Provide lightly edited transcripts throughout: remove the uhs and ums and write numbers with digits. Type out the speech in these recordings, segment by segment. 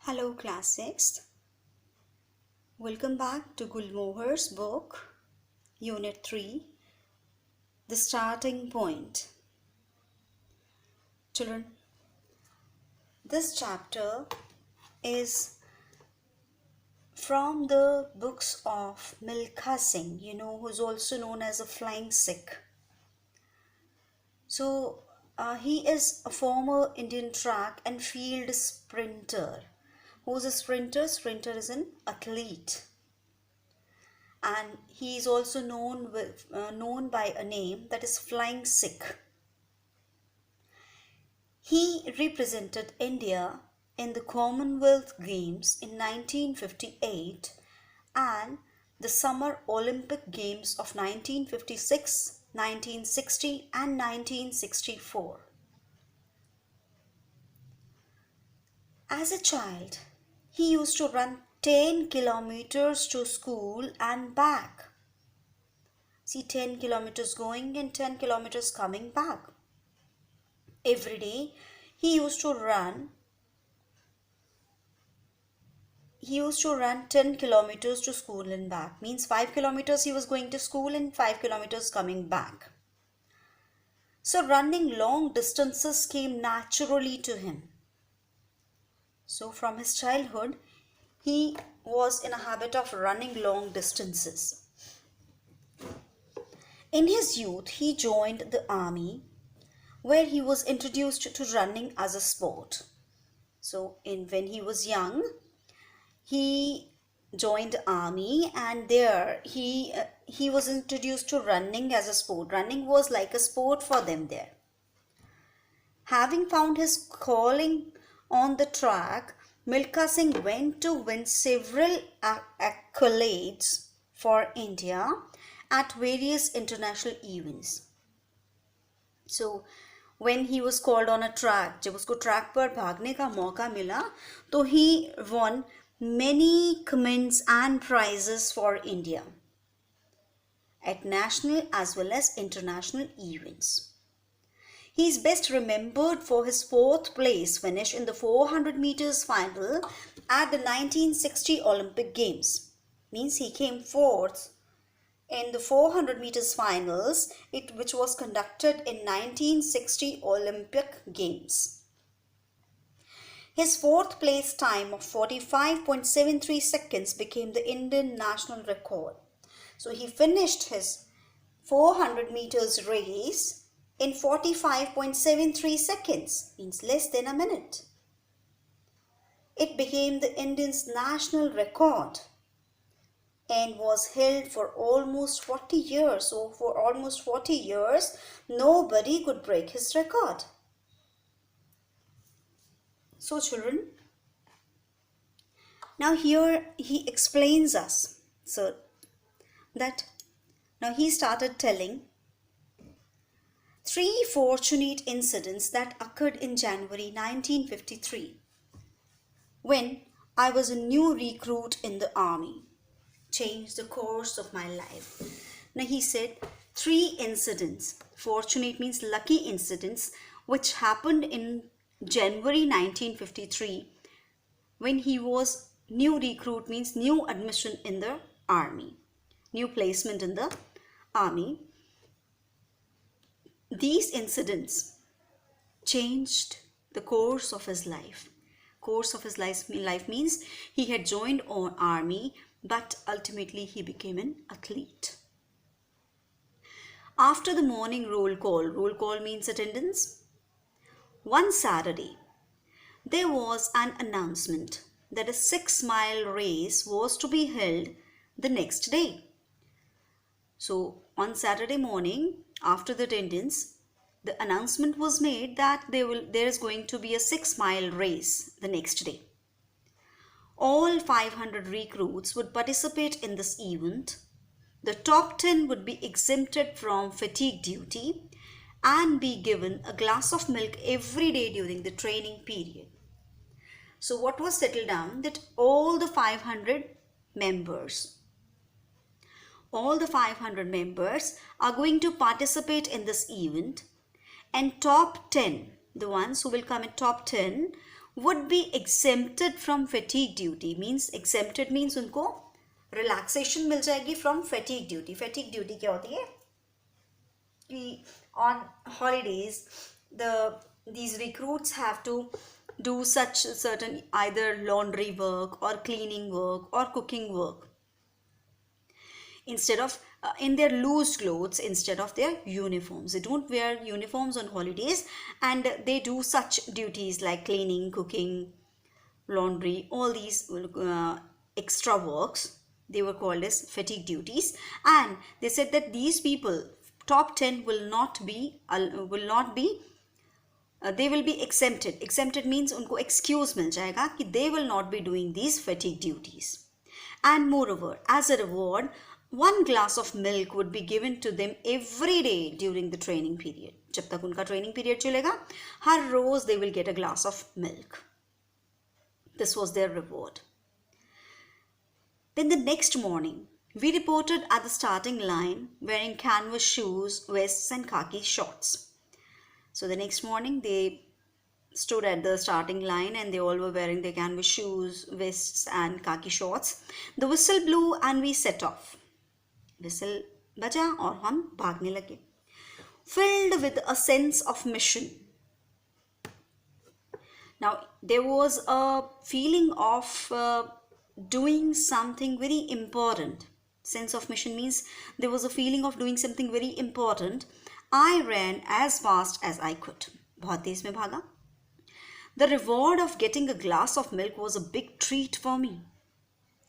Hello class 6th. Welcome back to Gulmohar's book, Unit 3, The Starting Point. Children, this chapter is from the books of Milkha Singh, who's also known as a Flying Sikh. So, he is a former Indian track and field sprinter. Who's a sprinter? Sprinter is an athlete. And he is also known by a name that is Flying Sikh. He represented India in the Commonwealth Games in 1958 and the Summer Olympic Games of 1956, 1960 and 1964. As a child, he used to run 10 kilometers to school and back. See, 10 kilometers going and 10 kilometers coming back. Every day, he used to run 10 kilometers to school and back. Means 5 kilometers he was going to school and 5 kilometers coming back. So running long distances came naturally to him. So from his childhood, he was in a habit of running long distances. In his youth, he joined the army where he was introduced to running as a sport. So when he was young, he joined the army and there he was introduced to running as a sport. Running was like a sport for them there. Having found his calling on the track, Milkha Singh went to win several accolades for India at various international events. So when he was called on a track, जब उसको track पर भागने का मौका मिला, तो he won many commends and prizes for India at national as well as international events. He is best remembered for his 4th place finish in the 400 meters final at the 1960 Olympic Games. Means he came 4th in the 400 meters finals, which was conducted in 1960 Olympic Games. His 4th place time of 45.73 seconds became the Indian national record. So he finished his 400 meters race in 45.73 seconds, means less than a minute. It became the Indian's national record and was held for almost 40 years. So for almost 40 years, nobody could break his record. So children, now here he explains us. So that now he started telling 3 fortunate incidents that occurred in January 1953 when I was a new recruit in the army. Changed the course of my life. Now he said 3 incidents. Fortunate means lucky incidents which happened in January 1953 when he was new recruit, means new admission in the army, new placement in the army. These incidents changed the course of his life. Course of his life means he had joined an army, but ultimately he became an athlete. After the morning roll call means attendance. One Saturday, there was an announcement that a 6-mile race was to be held the next day. So on Saturday morning, after the attendance, the announcement was made that there is going to be a 6-mile race the next day. All 500 recruits would participate in this event. The top 10 would be exempted from fatigue duty and be given a glass of milk every day during the training period. So what was settled down, that all the 500 members are going to participate in this event, and top 10, the ones who will come in top 10, would be exempted from fatigue duty. Means exempted means उनको relaxation मिल जाएगी from fatigue duty. Fatigue duty क्या होती है कि on holidays these recruits have to do such certain either laundry work or cleaning work or cooking work instead of in their loose clothes instead of their uniforms. They don't wear uniforms on holidays and they do such duties like cleaning, cooking, laundry, all these extra works. They were called as fatigue duties, and they said that these people, top 10, will not be they will be exempted. Exempted means उनको excuse मिल जाएगा कि they will not be doing these fatigue duties. And moreover, as a reward, 1 glass of milk would be given to them every day during the training period. जब तक उनका training period चलेगा, हर रोज they will get a glass of milk. This was their reward. Then the next morning, we reported at the starting line wearing canvas shoes, vests and khaki shorts. So the next morning they stood at the starting line and they all were wearing their canvas shoes, vests and khaki shorts. The whistle blew and we set off. Whistle baja और हम भागने लगे. Filled with a sense of mission. Now there was a feeling of doing something very important. Sense of mission means there was a feeling of doing something very important. I ran as fast as I could. बहुत तेज में भागा. The reward of getting a glass of milk was a big treat for me,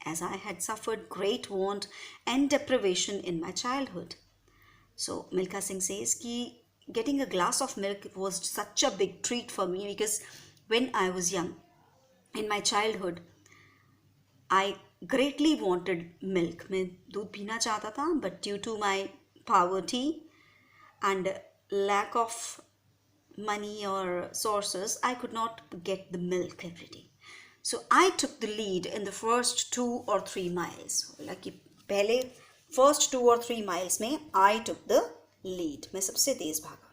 as I had suffered great want and deprivation in my childhood. So Milkha Singh says कि getting a glass of milk was such a big treat for me because when I was young, in my childhood, I greatly wanted milk. मैं दूध पीना चाहता था, but due to my poverty and lack of money or sources, I could not get the milk every day. So I took the lead in the first 2 or 3 miles. Like पहले first 2 or 3 miles में I took the lead. मैं सबसे तेज भागा.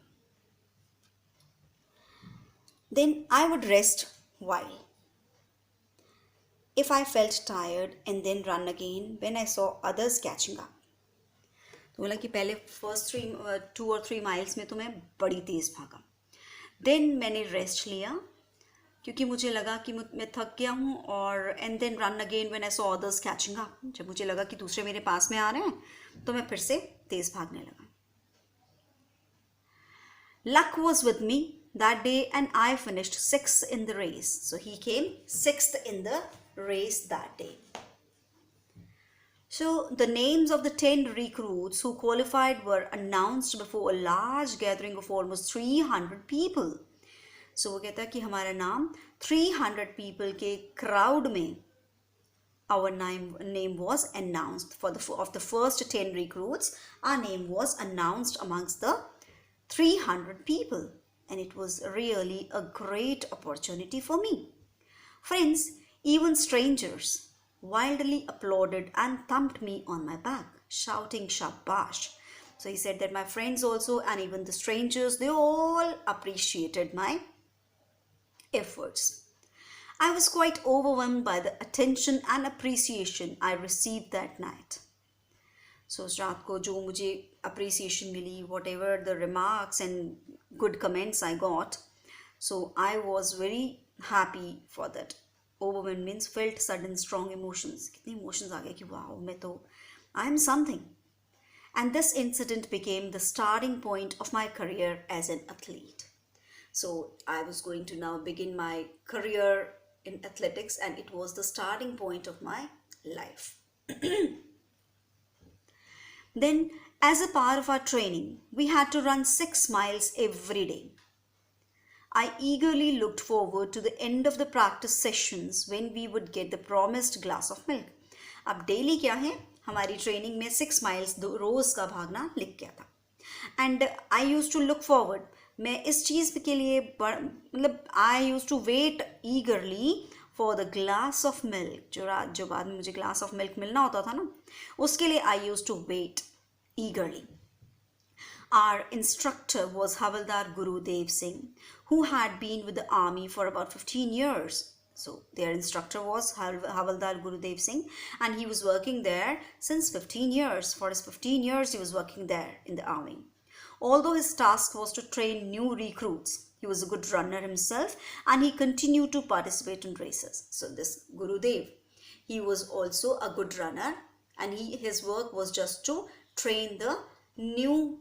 Then I would rest while. If I felt tired and then run again when I saw others catching up. तो बोला कि पहले first 2 or 3 miles में तो मैं बड़ी तेज भागा. Then मैंने रेस्ट लिया क्योंकि मुझे लगा कि मैं थक गया हूँ और and then run again when I saw others catching up. जब मुझे लगा कि दूसरे मेरे पास में आ रहे हैं तो मैं फिर से तेज भागने लगा. Luck was with me that day and I finished 6th in the race. So he came 6th in the race that day. So the names of the 10 recruits who qualified were announced before a large gathering of almost 300 people. So वो कहता है कि हमारा नाम 300 people के crowd में our name was announced. Of the first 10 recruits, our name was announced amongst the 300 people. And it was really a great opportunity for me. Friends, even strangers wildly applauded and thumped me on my back, shouting shabash. So he said that my friends also and even the strangers, they all appreciated my efforts. I was quite overwhelmed by the attention and appreciation I received that night. So उस रात को जो मुझे appreciation milli, whatever the remarks and good comments I got, so I was very happy for that. Overwhelmed means felt sudden strong emotions. कितने emotions आ गए कि wow, मैं तो I am something. And this incident became the starting point of my career as an athlete. So I was going to now begin my career in athletics and it was the starting point of my life. Then as a part of our training, we had to run 6 miles every day. I eagerly looked forward to the end of the practice sessions when we would get the promised glass of milk. अब daily क्या है, हमारी training में 6 miles रोज का भागना लिख गया था. And I used to look forward. मैं इस चीज़ के लिए मतलब I used to wait eagerly for the glass of milk. जो बाद में मुझे glass of milk मिलना होता था ना, उसके लिए I used to wait eagerly. Our instructor was Havaldar Gurudev Singh, who had been with the army for about 15 years. So their instructor was Havaldar Gurudev Singh, and he was working there since 15 years. For his 15 years, he was working there in the army. Although his task was to train new recruits, he was a good runner himself, and he continued to participate in races. So this Gurudev, he was also a good runner, and his work was just to train the new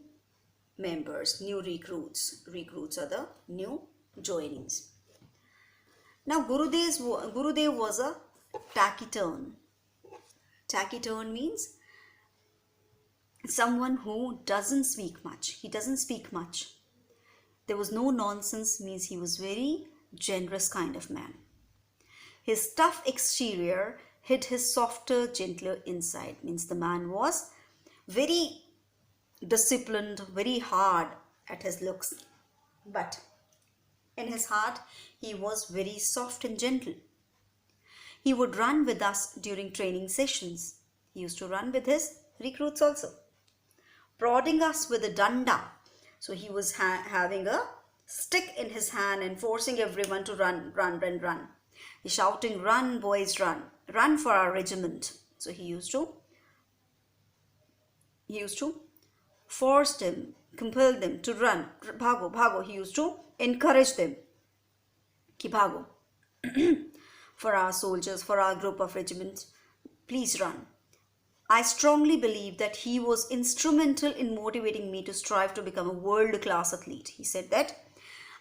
members, new recruits. Recruits are the new joinees. Now Gurudev was a taciturn. Taciturn means someone who doesn't speak much. He doesn't speak much. There was no nonsense, means he was very generous kind of man. His tough exterior hid his softer, gentler inside, means the man was very disciplined, very hard at his looks, but in his heart he was very soft and gentle. He would run with us during training sessions. He used to run with his recruits also, prodding us with a danda. So he was having a stick in his hand and forcing everyone to run, run, run, run. He's shouting, "Run, boys, run for our regiment." So he used to force them, compel them to run. Bhago, bhago. He used to encourage them. Ki bhago. For our soldiers, for our group of regiments, please run. I strongly believe that he was instrumental in motivating me to strive to become a world-class athlete. He said that,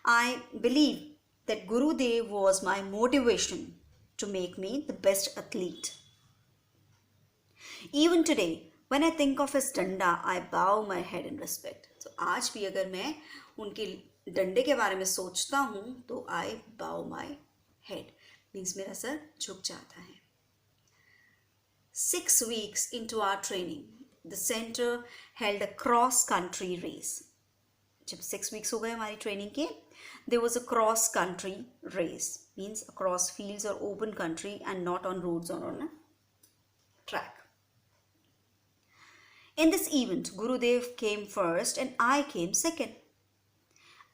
I believe that Gurudev was my motivation to make me the best athlete. Even today, when I think of his danda, I bow my head in respect. So आज भी अगर मैं उनके डंडे के बारे में सोचता हूँ तो I bow my head. Means मेरा सर झुक जाता है. 6 weeks into our training, the center held a cross-country race. जब 6 weeks हो गए हमारी training के, there was a cross-country race. Means across fields or open country and not on roads or on a track. In this event, Gurudev came first and I came second.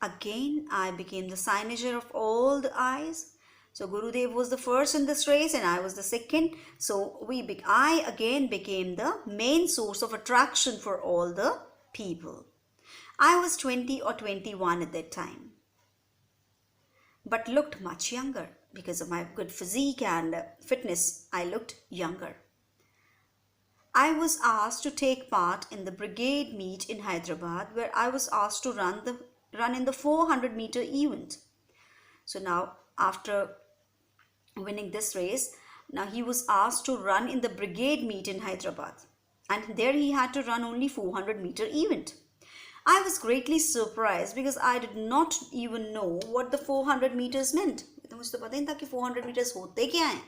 Again, I became the signature of all the eyes. So Gurudev was the first in this race and I was the second. So I again became the main source of attraction for all the people. I was 20 or 21 at that time, but looked much younger. Because of my good physique and fitness, I looked younger. I was asked to take part in the brigade meet in Hyderabad, where I was asked to run in the 400-meter event. So now, after winning this race, now he was asked to run in the brigade meet in Hyderabad, and there he had to run only 400-meter event. I was greatly surprised because I did not even know what the 400 meters meant. मुझे तो पता ही था कि 400 meters होते क्या हैं.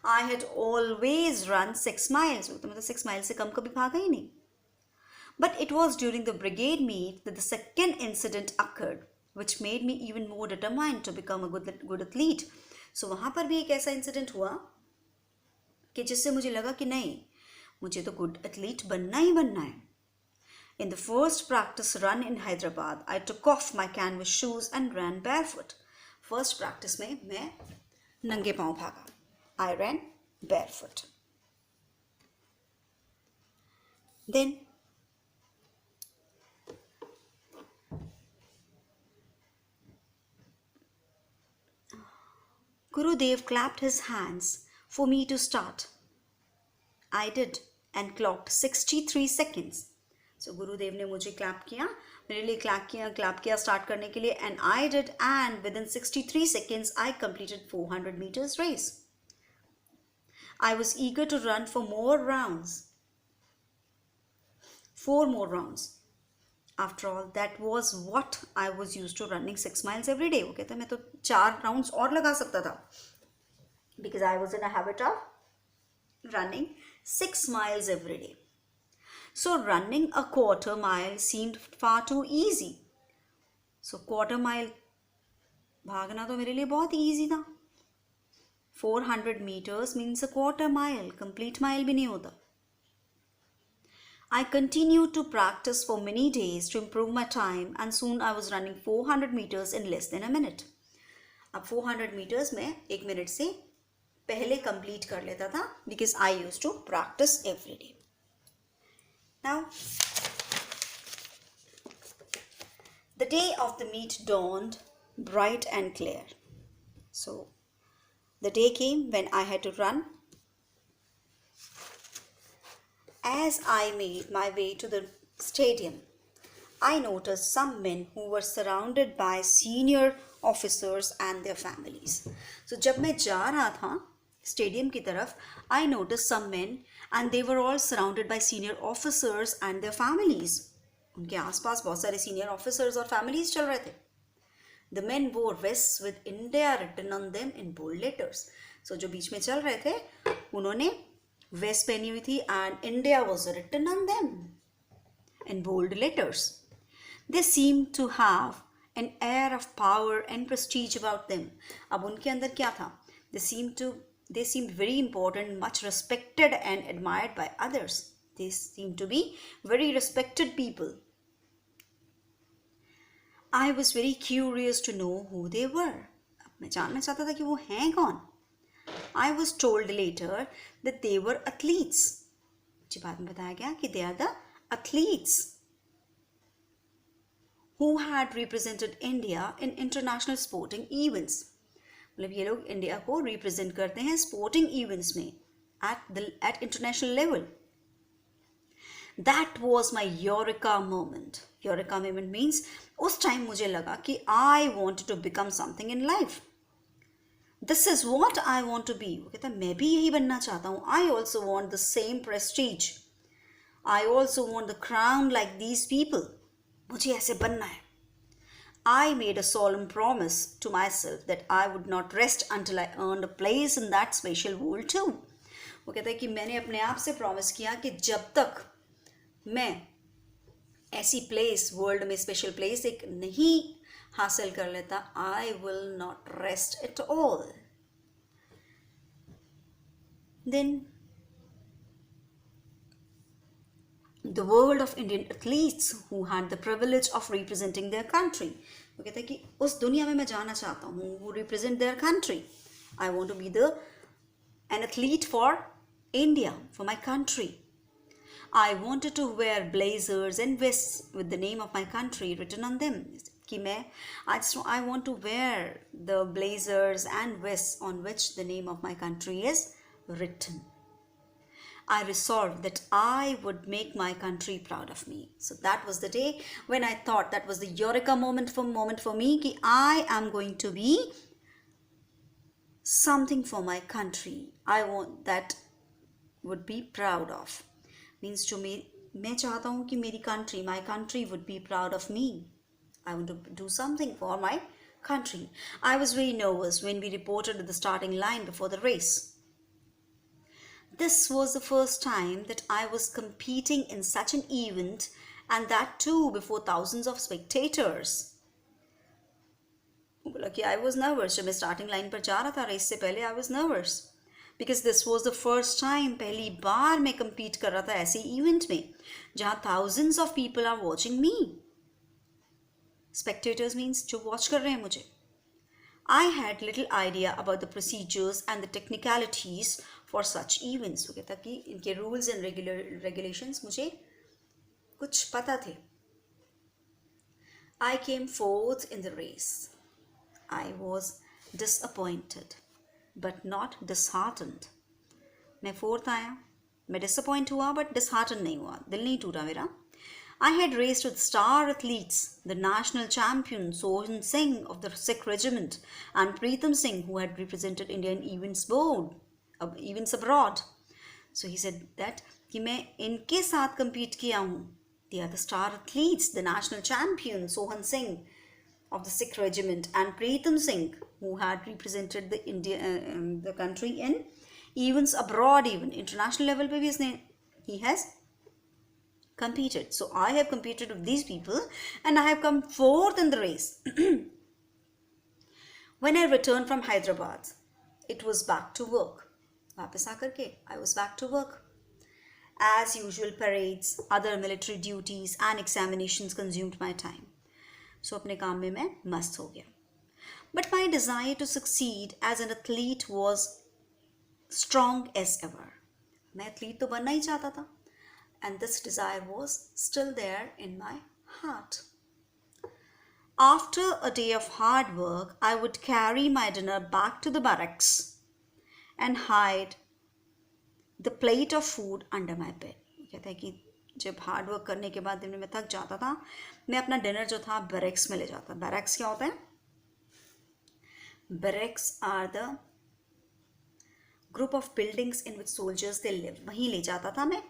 I had always run 6 miles. तो मतलब 6 miles से कम कभी भागा ही नहीं. But it was during the brigade meet that the second incident occurred, which made me even more determined to become a good athlete. So वहाँ पर भी एक ऐसा incident हुआ कि जिससे मुझे लगा कि नहीं, मुझे तो good athlete बनना ही बनना है. In the first practice run in Hyderabad, I took off my canvas shoes and ran barefoot. First practice में मैं नंगे पाँव भागा. I ran barefoot. Then Gurudev clapped his hands for me to start. I did and clocked 63 seconds. So Gurudev ने मुझे clap किया, मेरे लिए clap किया start करने के लिए, and I did, and within 63 seconds I completed 400 meters race. I was eager to run for more rounds. 4 more rounds. After all, that was what I was used to running 6 miles every day. Okay, तो मैं तो 4 rounds और लगा सकता था. Because I was in a habit of running 6 miles every day. So running a quarter mile seemed far too easy. So quarter mile भागना तो मेरे लिए बहुत easy था. 400 meters means a quarter mile. Complete mile भी नहीं होता. I continued to practice for many days to improve my time, and soon I was running 400 meters in less than a minute. अब 400 meters मैं 1 minute से पहले complete कर लेता था because I used to practice every day. Now, the day of the meet dawned bright and clear. So, the day came when I had to run. As I made my way to the stadium, I noticed some men who were surrounded by senior officers and their families. So जब मैं जा रहा था stadium की तरफ, I noticed some men and they were all surrounded by senior officers and their families. उनके आसपास बहुत सारे senior officers और families चल रहे थे. The men wore vests with India written on them in bold letters. So जो बीच में चल रहे थे, उन्होंने vest पहनी हुई थी and India was written on them in bold letters. They seemed to have an air of power and prestige about them. अब उनके अंदर क्या था? They seemed very important, much respected and admired by others. They seemed to be very respected people. I was very curious to know who they were. अब मैं जानना चाहता था कि वो हैं कौन? I was told later that they were athletes. मुझे बाद में बताया गया कि they are the athletes who had represented India in international sporting events. मतलब ये लोग इंडिया को represent करते हैं sporting events में at international level. That was my eureka moment. Eureka moment means उस time मुझे लगा कि I wanted to become something in life. This is what I want to be. वो कहता है मैं भी यही बनना चाहता हूँ. I also want the same prestige. I also want the crown like these people. मुझे ऐसे बनना है. I made a solemn promise to myself that I would not rest until I earned a place in that special world too. वो कहता है कि मैंने अपने आप से promise किया कि जब तक मैं ऐसी place world में special place एक नहीं हासिल कर लेता, I will not rest at all. Then the world of Indian athletes who had the privilege of representing their country. वो कहते हैं कि उस दुनिया में मैं जाना चाहता हूँ who represent their country. I want to be an athlete for India, for my country. I wanted to wear blazers and vests with the name of my country written on them. कि I want to wear the blazers and vests on which the name of my country is written. I resolved that I would make my country proud of me. So that was the day when I thought, that was the eureka moment for me कि I am going to be something for my country. I want that would be proud of. Means to me, मैं चाहता हूँ कि my country would be proud of me. I want to do something for my country. I was very nervous when we reported at the starting line before the race. This was the first time that I was competing in such an event, and that too before thousands of spectators. I was nervous. जब मैं starting line पर जा रहा था race से पहले, I was nervous. Because this was the first time, पहली बार मैं compete कर रहा था ऐसे event में, जहाँ thousands of people are watching me. Spectators means जो watch कर रहे हैं मुझे. I had little idea about the procedures and the technicalities for such events. वो कहता कि इनके rules and regulations मुझे कुछ पता थे. I came fourth in the race. I was disappointed, but not disheartened. मैं fourth आया. मैं disappoint हुआ, but disheartened नहीं हुआ. दिल नहीं टूटा मेरा. I had raced with star athletes, the national champion Sohan Singh of the Sikh regiment and Preetham Singh, who had represented India in events abroad. So he said that कि मैं इनके साथ compete किया हूँ. They are the star athletes, the national champion Sohan Singh of the Sikh regiment and Preetham Singh, who had represented the country in events abroad, even international level पे भी he has competed. So I have competed with these people and I have come fourth in the race. When I returned from Hyderabad, it was back to work. वापस आकर के I was back to work. As usual, parades, other military duties and examinations consumed my time. So अपने काम में मैं मस्त हो गया. But my desire to succeed as an athlete was strong as ever. मैं athlete तो बनना ही चाहता था. And this desire was still there in my heart. After a day of hard work, I would carry my dinner back to the barracks and hide the plate of food under my bed. कहता है कि जब hard work करने के बाद दिन में थक जाता था, मैं अपना डिनर जो था बैरक्स में ले जाता. बैरक्स क्या होता है? Barracks are the group of buildings in which soldiers they live. वहीं ले जाता था मैं.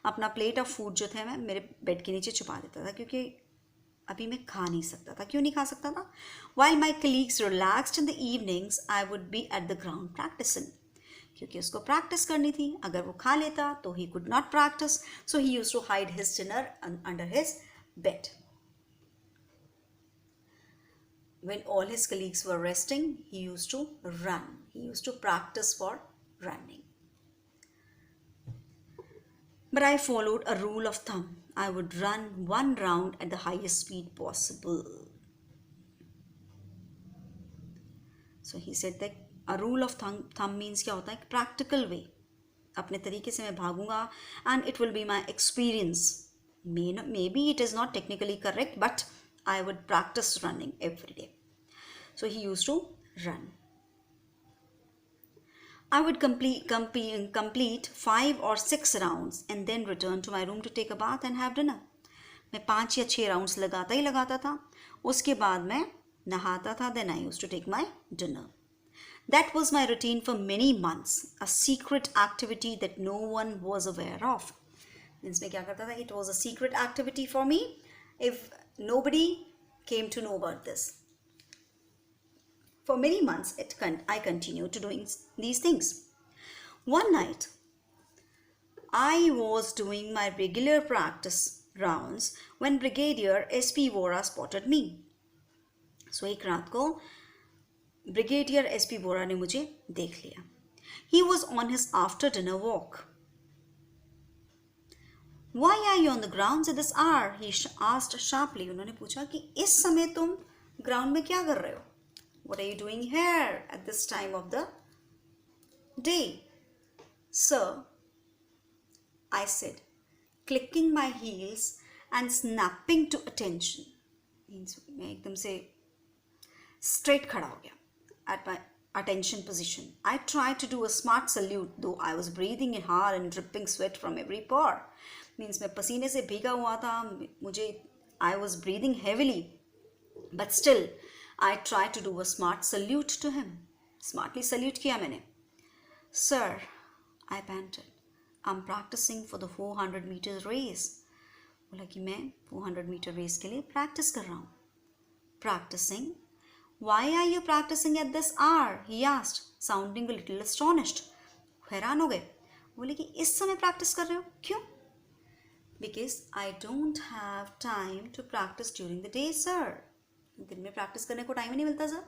अपना प्लेट ऑफ फूड जो थे मैं मेरे बेड के नीचे छुपा देता था, क्योंकि अभी मैं खा नहीं सकता था. क्यों नहीं खा सकता था? While my colleagues relaxed in the evenings, I would be at the ground practicing. क्योंकि उसको प्रैक्टिस करनी थी. अगर वो खा लेता तो he could not practice, so he used to hide his dinner under his bed. When all his colleagues were resting, he used to run. He used to practice for running. But I followed a rule of thumb. I would run one round at the highest speed possible. So he said that a rule of thumb means क्या होता है? Practical way. अपने तरीके से मैं भागूंगा and it will be my experience. Maybe it is not technically correct, but I would practice running every day. So he used to run. I would complete 5 or 6 rounds and then return to my room to take a bath and have dinner. मैं 5 या 6 rounds लगाता था. उसके बाद मैं नहाता था. Then I used to take my dinner. That was my routine for many months, a secret activity that no one was aware of. Means मैं क्या करता था? It was a secret activity for me if nobody came to know about this. For many months, I continued to doing these things. One night, I was doing my regular practice rounds when Brigadier S.P. Vora spotted me. So एक रात को Brigadier S.P. Vora ने मुझे देख लिया. He was on his after dinner walk. Why are you on the grounds at this hour? He asked sharply. उन्होंने पूछा कि इस समय तुम ग्राउंड में क्या कर रहे हो? What are you doing here at this time of the day? Sir, I said, clicking my heels and snapping to attention. Means मैं एकदम से straight खड़ा हो गया at my attention position. I tried to do a smart salute, though I was breathing in hard and dripping sweat from every pore. Means मैं पसीने से भीगा हुआ था. I was breathing heavily, but still I tried to do a smart salute to him. Smartly salute किया मैंने. Sir, I panted, I'm practicing for the 400 meters race. बोला कि मैं 400 meter race के लिए practice कर रहा हूँ. Practicing? Why are you practicing at this hour? He asked, sounding a little astonished. हैरान हो गए. बोले कि इस समय practice कर रहे हो? क्यों? Because I don't have time to practice during the day, sir. दिन में प्रैक्टिस करने को टाइम ही नहीं मिलता sir.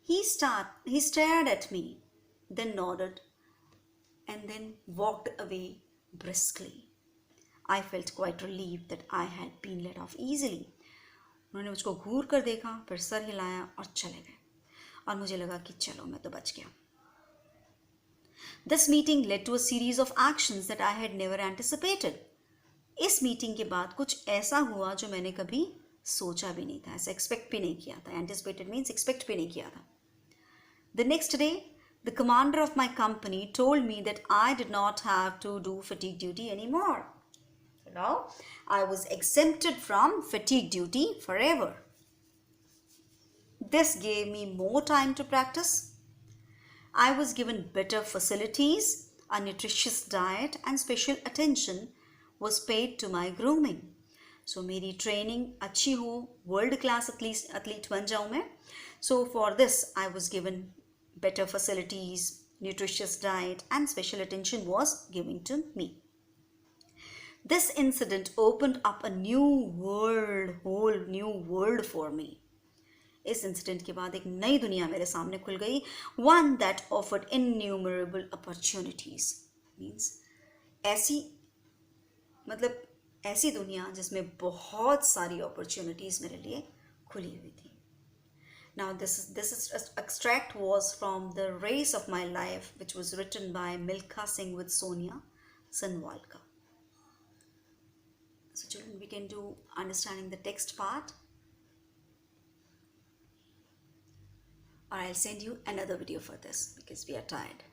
He stared at me, then nodded, and then walked away briskly. I felt quite relieved that I had been let off easily. उन्होंने मुझको घूर कर देखा, फिर सर हिलाया और चले गए. और मुझे लगा कि चलो मैं तो बच गया. This meeting led to a series of actions that I had never anticipated. इस मीटिंग के बाद कुछ ऐसा हुआ जो मैंने कभी सोचा भी नहीं था, ऐसा एक्सपेक्ट भी नहीं किया था. एंटिसिपेटेड मीन्स एक्सपेक्ट भी नहीं किया था. The next day, the commander of my company told me that I did not have to do fatigue duty anymore. Now, I was exempted from fatigue duty forever. This gave me more time to practice. I was given better facilities, a nutritious diet, and special attention was paid to my grooming. So मेरी training अच्छी हो, world class athlete बन जाऊँ मैं. So for this I was given better facilities, nutritious diet and special attention was given to me. This incident opened up a whole new world for me. इस incident के बाद एक नई दुनिया मेरे सामने खुल गई. One that offered innumerable opportunities. Means ऐसी मतलब ऐसी दुनिया जिसमें बहुत सारी अपॉर्चुनिटीज़ मेरे लिए खुली हुई थी. Now this is extract was from The Race of My Life, which was written by Milkha Singh with Sonia Sanwalka. So children, we can do understanding the text part, or I'll send you another video for this because we are tired.